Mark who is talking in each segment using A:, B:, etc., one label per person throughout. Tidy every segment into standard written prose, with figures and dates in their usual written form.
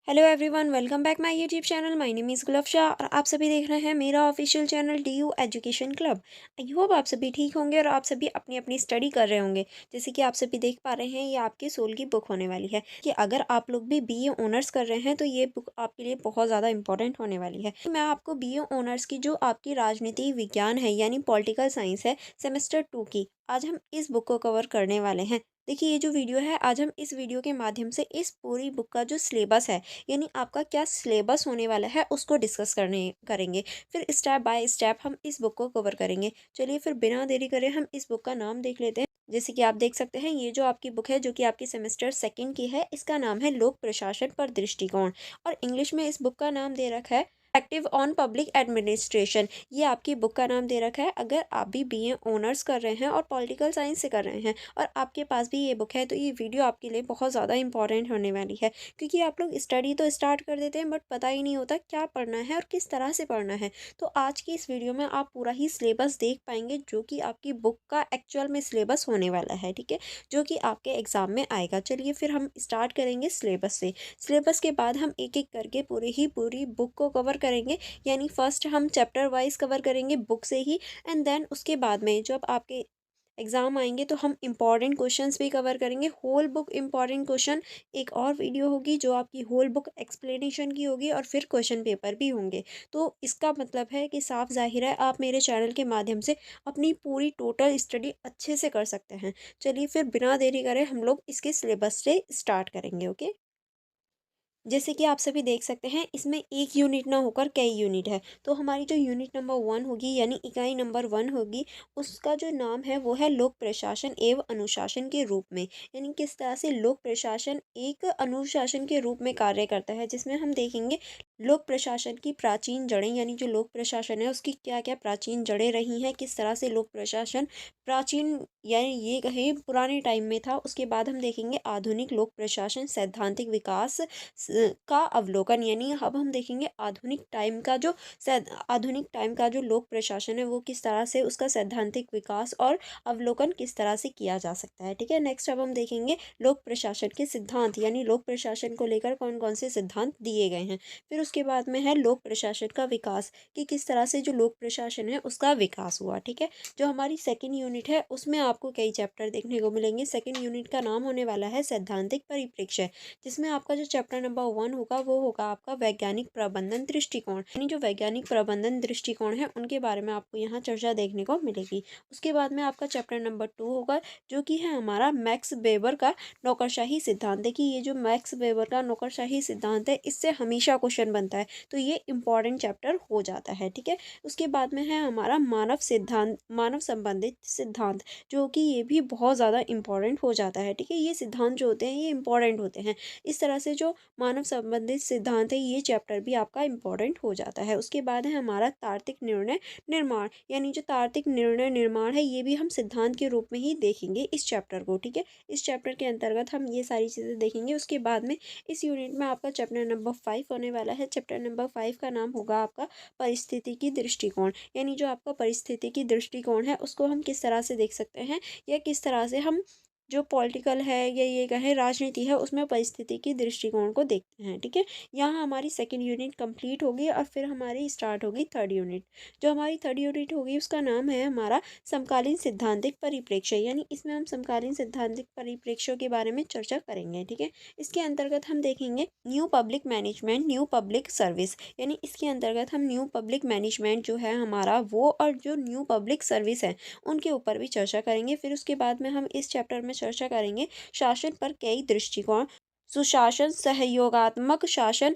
A: Hello everyone, welcome back my YouTube channel. My name is Gulab Shah और आप सभी देख रहे हैं मेरा official channel DU education club. I hope आप सभी ठीक होंगे और आप सभी अपनी अपनी स्टडी कर रहे होंगे। जैसे कि आप सभी देख पा रहे हैं, ये आपके सोल की बुक होने वाली है कि अगर आप लोग भी बीए ऑनर्स कर रहे हैं तो ये बुक आपके लिए बहुत ज़्यादा इंपॉर्टेंट होने वाली है। मैं आपको बीए ऑनर्स की जो आपकी राजनीति विज्ञान है यानी पॉलिटिकल साइंस है, सेमेस्टर 2 की, आज हम इस बुक को कवर करने वाले हैं। देखिए, ये जो वीडियो है, आज हम इस वीडियो के माध्यम से इस पूरी बुक का जो सिलेबस है यानी आपका क्या सिलेबस होने वाला है उसको डिस्कस करने करेंगे। फिर स्टेप बाय स्टेप हम इस बुक को कवर करेंगे। चलिए फिर बिना देरी करे हम इस बुक का नाम देख लेते हैं। जैसे कि आप देख सकते हैं, ये जो आपकी बुक है जो कि आपकी सेमेस्टर सेकंड की है, इसका नाम है लोक प्रशासन पर दृष्टिकोण और इंग्लिश में इस बुक का नाम दे रखा है एक्टिव ऑन पब्लिक एडमिनिस्ट्रेशन। ये आपकी बुक का नाम दे रखा है। अगर आप भी बीए ऑनर्स कर रहे हैं और पॉलिटिकल साइंस से कर रहे हैं और आपके पास भी ये बुक है तो ये वीडियो आपके लिए बहुत ज़्यादा इंपॉर्टेंट होने वाली है। क्योंकि आप लोग स्टडी तो स्टार्ट कर देते हैं बट पता ही नहीं होता क्या पढ़ना है और किस तरह से पढ़ना है। तो आज की इस वीडियो में आप पूरा ही सिलेबस देख पाएंगे जो कि आपकी बुक का एक्चुअल में सिलेबस होने वाला है, ठीक है, जो कि आपके एग्जाम में आएगा। चलिए फिर हम स्टार्ट करेंगे सिलेबस से। सिलेबस के बाद हम एक एक करके पूरी बुक को कवर करेंगे। यानी फर्स्ट हम चैप्टर वाइज कवर करेंगे बुक से ही, एंड देन उसके बाद में जब आपके एग्ज़ाम आएंगे तो हम इम्पॉर्टेंट क्वेश्चंस भी कवर करेंगे। होल बुक इम्पॉर्टेंट क्वेश्चन एक और वीडियो होगी जो आपकी होल बुक एक्सप्लेनेशन की होगी और फिर क्वेश्चन पेपर भी होंगे। तो इसका मतलब है कि साफ जाहिर है आप मेरे चैनल के माध्यम से अपनी पूरी टोटल स्टडी अच्छे से कर सकते हैं। चलिए फिर बिना देरी करे हम लोग इसके सिलेबस से स्टार्ट करेंगे। ओके, जैसे कि आप सभी देख सकते हैं, इसमें एक यूनिट ना होकर कई यूनिट है। तो हमारी जो यूनिट नंबर 1 होगी यानी इकाई नंबर 1 होगी, उसका जो नाम है वो है लोक प्रशासन एवं अनुशासन के रूप में। यानी किस तरह से लोक प्रशासन एक अनुशासन के रूप में कार्य करता है, जिसमें हम देखेंगे लोक प्रशासन की प्राचीन जड़ें, यानी जो लोक प्रशासन है उसकी क्या क्या प्राचीन जड़ें रही हैं, किस तरह से लोक प्रशासन प्राचीन यानी ये कहें पुराने टाइम में था। उसके बाद हम देखेंगे आधुनिक लोक प्रशासन सैद्धांतिक विकास का अवलोकन, यानी अब हम देखेंगे आधुनिक टाइम का जो लोक प्रशासन है वो किस तरह से उसका सैद्धांतिक विकास और अवलोकन किस तरह से किया जा सकता है, ठीक है। नेक्स्ट अब हम देखेंगे लोक प्रशासन के सिद्धांत, यानी लोक प्रशासन को लेकर कौन कौन से सिद्धांत दिए गए हैं। फिर उसके बाद में है लोक प्रशासन का विकास, कि किस तरह से जो लोक प्रशासन है उसका विकास हुआ, ठीक है। जो हमारी सेकेंड यूनिट है उसमें आपको कई चैप्टर देखने को मिलेंगे। सेकेंड यूनिट का नाम होने वाला है सैद्धांतिक परिप्रेक्ष्य, जिसमें आपका जो चैप्टर नंबर 1 होगा वो होगा आपका वैज्ञानिक प्रबंधन दृष्टिकोण। यानी जो वैज्ञानिक प्रबंधन दृष्टिकोण है उनके बारे में आपको यहाँ चर्चा देखने को मिलेगी। उसके बाद में आपका चैप्टर नंबर 2 होगा जो कि है हमारा मैक्स वेबर का नौकरशाही सिद्धांत। देखिए, ये जो मैक्स वेबर का नौकरशाही सिद्धांत है इससे हमेशा क्वेश्चन बनता है, तो ये इंपॉर्टेंट चैप्टर हो जाता है, ठीक है। उसके बाद में है हमारा मानव संबंधित सिद्धांत, जो कि ये भी बहुत ज़्यादा इंपॉर्टेंट हो जाता है, ठीक है। ये सिद्धांत जो होते हैं ये इंपॉर्टेंट होते हैं। इस तरह से जो मानव संबंधित सिद्धांत है ये चैप्टर भी आपका इंपॉर्टेंट हो जाता है। उसके बाद है हमारा तार्किक निर्णय निर्माण, यानी जो तार्किक निर्णय निर्माण है ये भी हम सिद्धांत के रूप में ही देखेंगे इस चैप्टर को, ठीक है। इस चैप्टर के अंतर्गत हम ये सारी चीज़ें देखेंगे। उसके बाद में इस यूनिट में आपका चैप्टर नंबर 5 होने वाला है। चैप्टर नंबर 5 का नाम होगा आपका परिस्थिति की दृष्टिकोण, यानी जो आपका परिस्थिति की दृष्टिकोण है उसको हम किस तरह से देख सकते हैं, या किस तरह से हम जो पॉलिटिकल है या ये कहें राजनीति है उसमें परिस्थिति की दृष्टिकोण को देखते हैं, ठीक है। यहाँ हमारी सेकंड यूनिट कंप्लीट होगी और फिर हमारी स्टार्ट होगी थर्ड यूनिट। जो हमारी थर्ड यूनिट होगी उसका नाम है हमारा समकालीन सिद्धांतिक परिप्रेक्ष्य, यानी इसमें हम समकालीन सिद्धांतिक परिप्रेक्ष्यों के बारे में चर्चा करेंगे, ठीक है। इसके अंतर्गत हम देखेंगे new public management new public service, यानी इसके अंतर्गत हम न्यू पब्लिक मैनेजमेंट जो है हमारा वो और जो न्यू पब्लिक सर्विस है उनके ऊपर भी चर्चा करेंगे। फिर उसके बाद में हम इस चैप्टर में चर्चा करेंगे शासन पर कई दृष्टिकोण, सुशासन, सहयोगात्मक शासन,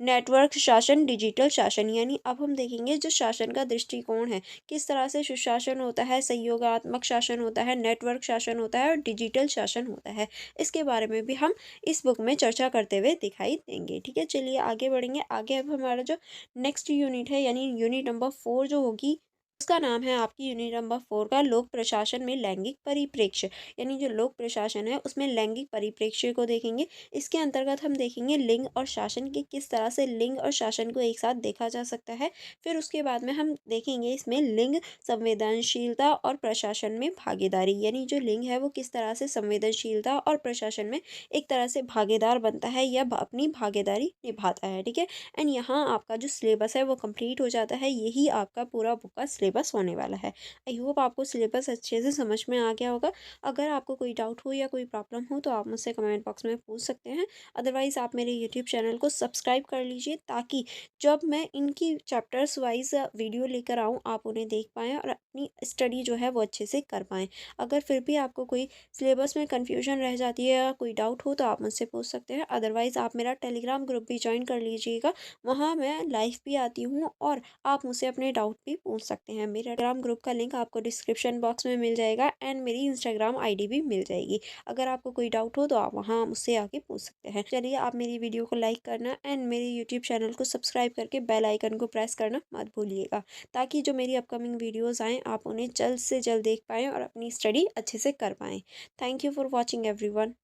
A: नेटवर्क शासन, डिजिटल शासन। यानी अब हम देखेंगे जो शासन का दृष्टिकोण है, किस तरह से सुशासन होता है, सहयोगात्मक शासन होता है, नेटवर्क शासन होता है और डिजिटल शासन होता है। इसके बारे में भी हम इस बुक में चर्चा करते हुए दिखाई देंगे, ठीक है। चलिए आगे बढ़ेंगे। आगे अब हमारा जो नेक्स्ट यूनिट है यानी यूनिट नंबर 4 जो होगी उसका नाम है आपकी यूनिट नंबर 4 का लोक प्रशासन में लैंगिक परिप्रेक्ष्य, यानी जो लोक प्रशासन है उसमें लैंगिक परिप्रेक्ष्य को देखेंगे। इसके अंतर्गत हम देखेंगे लिंग और शासन की किस तरह से लिंग और शासन को एक साथ देखा जा सकता है। फिर उसके बाद में हम देखेंगे इसमें लिंग संवेदनशीलता और प्रशासन में भागीदारी, यानी जो लिंग है वो किस तरह से संवेदनशीलता और प्रशासन में एक तरह से भागीदार बनता है या अपनी भागीदारी निभाता है। ठीक है। एंड यहाँ आपका जो सिलेबस है वो कंप्लीट हो जाता है। यही आपका पूरा बुक का सिलेबस होने वाला है। आई होप आपको सिलेबस अच्छे से समझ में आ गया होगा। अगर आपको कोई डाउट हो या कोई प्रॉब्लम हो तो आप मुझसे कमेंट बॉक्स में पूछ सकते हैं। अदरवाइज़ आप मेरे यूट्यूब चैनल को सब्सक्राइब कर लीजिए, ताकि जब मैं इनकी चैप्टर्स वाइज वीडियो लेकर आऊँ आप उन्हें देख पाएँ और अपनी स्टडी जो है वो अच्छे से कर पाएँ। अगर फिर भी आपको कोई सिलेबस में कन्फ्यूजन रह जाती है या कोई डाउट हो तो आप मुझसे पूछ सकते हैं। अदरवाइज़ आप मेरा टेलीग्राम ग्रुप भी ज्वाइन कर लीजिएगा। वहाँ मैं लाइव भी आती हूँ और आप मुझसे अपने डाउट भी पूछ सकते हैं। मेरा टेलीग्राम ग्रुप का लिंक आपको डिस्क्रिप्शन बॉक्स में मिल जाएगा एंड मेरी इंस्टाग्राम आईडी भी मिल जाएगी। अगर आपको कोई डाउट हो तो आप वहाँ मुझसे आके पूछ सकते हैं। चलिए, आप मेरी वीडियो को लाइक करना एंड मेरे यूट्यूब चैनल को सब्सक्राइब करके बेल आइकन को प्रेस करना मत भूलिएगा, ताकि जो मेरी अपकमिंग वीडियोज़ आएँ आप उन्हें जल्द से जल्द देख पाएँ और अपनी स्टडी अच्छे से कर पाएँ। Thank you for watching everyone.